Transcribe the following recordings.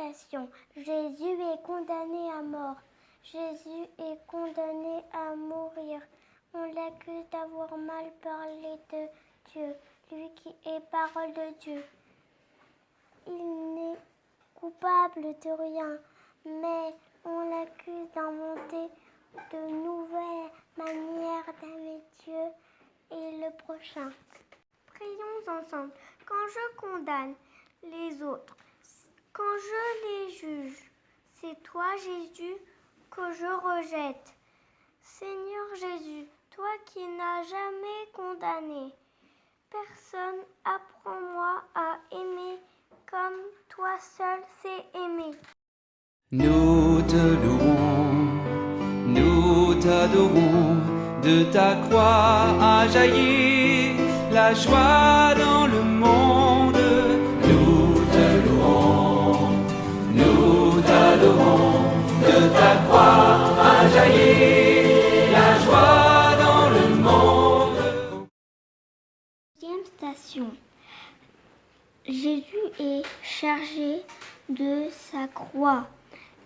Station. Jésus est condamné à mort. Jésus est condamné à mourir. On l'accuse d'avoir mal parlé de Dieu, lui qui est parole de Dieu. Il n'est coupable de rien, mais on l'accuse d'inventer de nouvelles manières d'aimer Dieu et le prochain. Prions ensemble. Quand je condamne les autres, quand je les juge, c'est toi, Jésus, que je rejette. Seigneur Jésus, toi qui n'as jamais condamné personne, apprends-moi à aimer comme toi seul sais aimer. Nous te louons, nous t'adorons, de ta croix a jailli la joie dans le monde. Nous te louons, nous t'adorons, de ta croix a jailli la joie dans le monde. Deuxième station. Jésus est chargé de sa croix.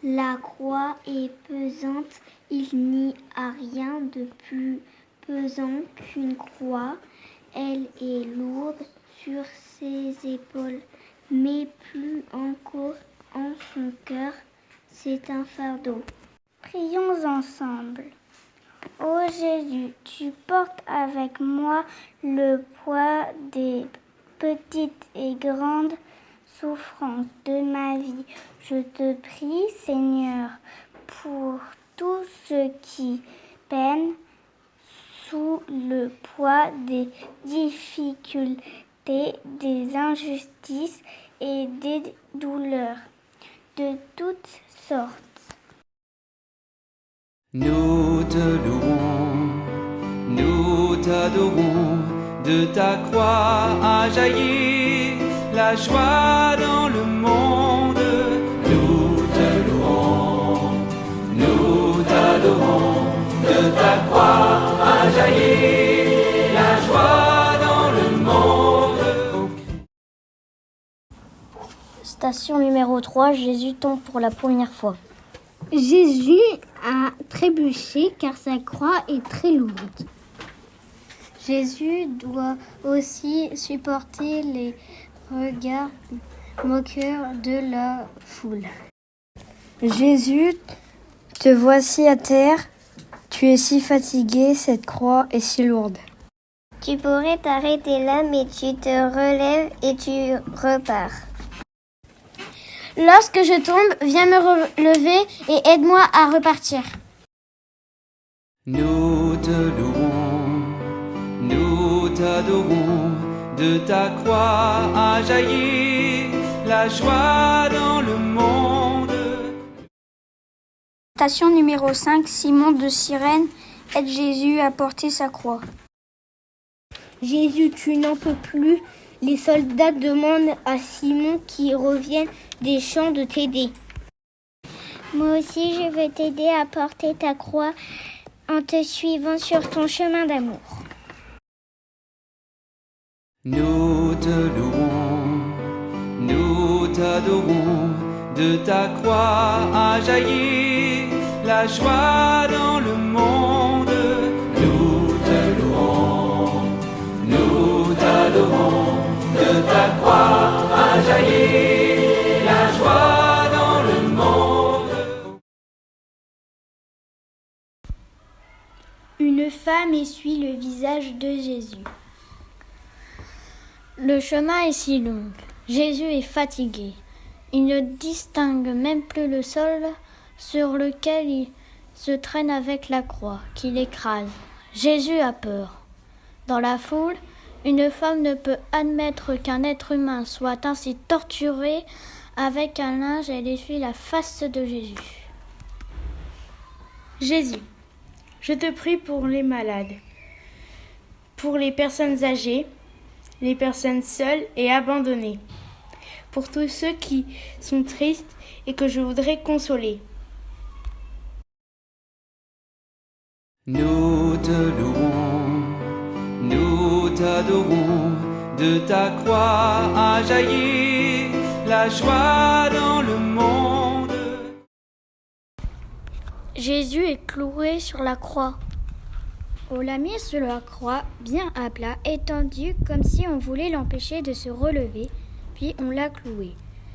La croix est pesante, il n'y a rien de plus pesant qu'une croix. Elle est lourde sur ses épaules, mais plus encore en son cœur, c'est un fardeau. Prions ensemble. Ô Jésus, tu portes avec moi le poids des petites et grandes souffrances de ma vie. Je te prie, Seigneur, pour tous ceux qui peinent sous le poids des difficultés, des injustices et des douleurs de toutes sortes. Nous te louons, nous t'adorons, de ta croix a jailli la joie dans le monde. Nous te louons, nous t'adorons, de ta croix a jailli la joie dans le monde. Station numéro 3, Jésus tombe pour la première fois. Jésus a trébuché car sa croix est très lourde. Jésus doit aussi supporter les regards moqueurs de la foule. Jésus, te voici à terre, tu es si fatigué, cette croix est si lourde. Tu pourrais t'arrêter là, mais tu te relèves et tu repars. Lorsque je tombe, viens me relever et aide-moi à repartir. Nous te louons, nous t'adorons, de ta croix a jailli la joie dans le monde. Station numéro 5, Simon de Cyrène aide Jésus à porter sa croix. Jésus, tu n'en peux plus. Les soldats demandent à Simon qui revienne des champs de t'aider. Moi aussi, je veux t'aider à porter ta croix en te suivant sur ton chemin d'amour. Nous te louons, nous t'adorons, de ta croix a jailli la joie dans le monde. Nous te louons, nous t'adorons, de ta croix a jailli la joie dans le monde. Une femme essuie le visage de Jésus. Le chemin est si long. Jésus est fatigué. Il ne distingue même plus le sol sur lequel il se traîne avec la croix qu'il écrase. Jésus a peur. Dans la foule, une femme ne peut admettre qu'un être humain soit ainsi torturé. Avec un linge, elle essuie la face de Jésus. Jésus, je te prie pour les malades, pour les personnes âgées, les personnes seules et abandonnées, pour tous ceux qui sont tristes et que je voudrais consoler. Nous te louons, nous t'adorons, de ta croix a jailli la joie dans le monde. Jésus est cloué sur la croix. On l'a mis sur la croix, bien à plat, étendu comme si on voulait l'empêcher de se relever, puis on l'a cloué.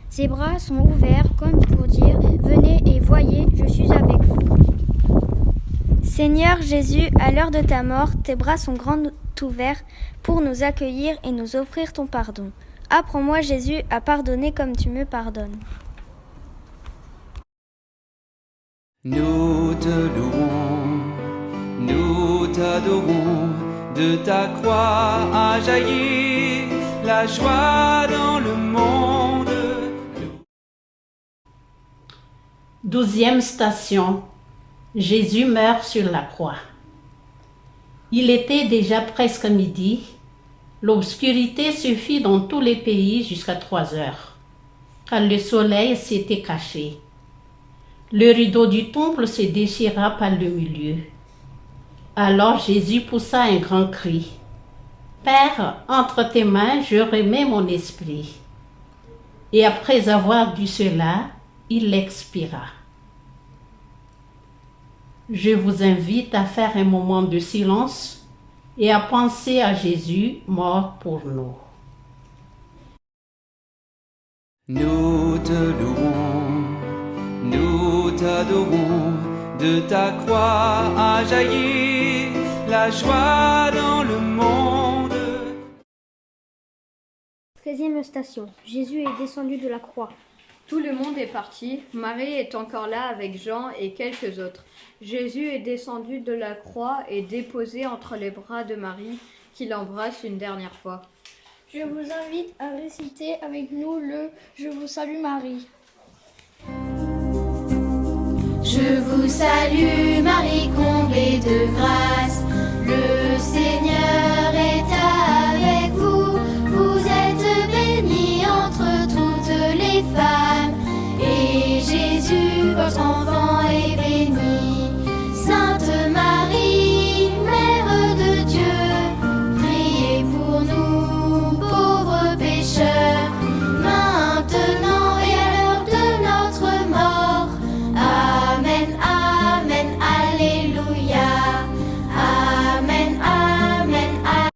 Ses bras sont ouverts comme pour dire « Venez et voyez, je suis avec vous ». Seigneur Jésus, à l'heure de ta mort, tes bras sont grands ouverts pour nous accueillir et nous offrir ton pardon. Apprends-moi, Jésus, à pardonner comme tu me pardonnes. Nous te louons, nous t'adorons, de ta croix a jailli la joie dans le monde. 12e station. Jésus meurt sur la croix. Il était déjà presque midi. L'obscurité se fit dans tous les pays jusqu'à 3 heures, car le soleil s'était caché. Le rideau du temple se déchira par le milieu. Alors Jésus poussa un grand cri. « Père, entre tes mains, je remets mon esprit. » Et après avoir dit cela, il expira. Je vous invite à faire un moment de silence et à penser à Jésus mort pour nous. Nous te louons, nous t'adorons, de ta croix a jailli la joie dans le monde. 13e station. Jésus est descendu de la croix. Tout le monde est parti, Marie est encore là avec Jean et quelques autres. Jésus est descendu de la croix et déposé entre les bras de Marie, qui l'embrasse une dernière fois. Je vous invite à réciter avec nous le « Je vous salue Marie ». Je vous salue Marie, comblée de grâce, le Seigneur est avec vous. Vous êtes bénie entre toutes les femmes, et Jésus, votre enfant, est béni. Sainte Marie, Mère de Dieu, priez pour nous, pauvres pécheurs, maintenant et à l'heure de notre mort. Amen, Amen, Alléluia. Amen, Amen, Amen.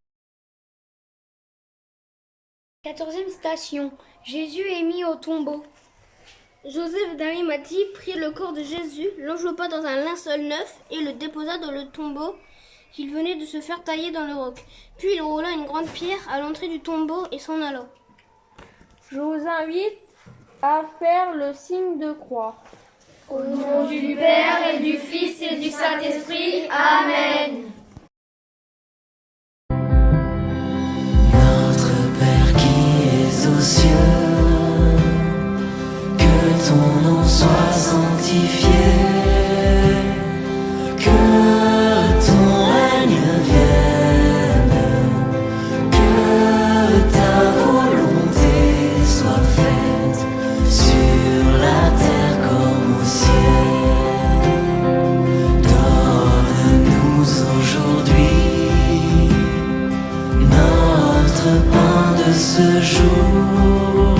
14e station. Jésus est mis au tombeau. Joseph d'Arimathie prit le corps de Jésus, l'enveloppa dans un linceul neuf et le déposa dans le tombeau qu'il venait de se faire tailler dans le roc. Puis il roula une grande pierre à l'entrée du tombeau et s'en alla. Je vous invite à faire le signe de croix. Au nom du Père et du Fils et du Saint-Esprit. Amen. Notre Père qui es aux cieux, que ton nom soit sanctifié, que ton règne vienne, que ta volonté soit faite sur la terre comme au ciel. Donne-nous aujourd'hui notre pain de ce jour.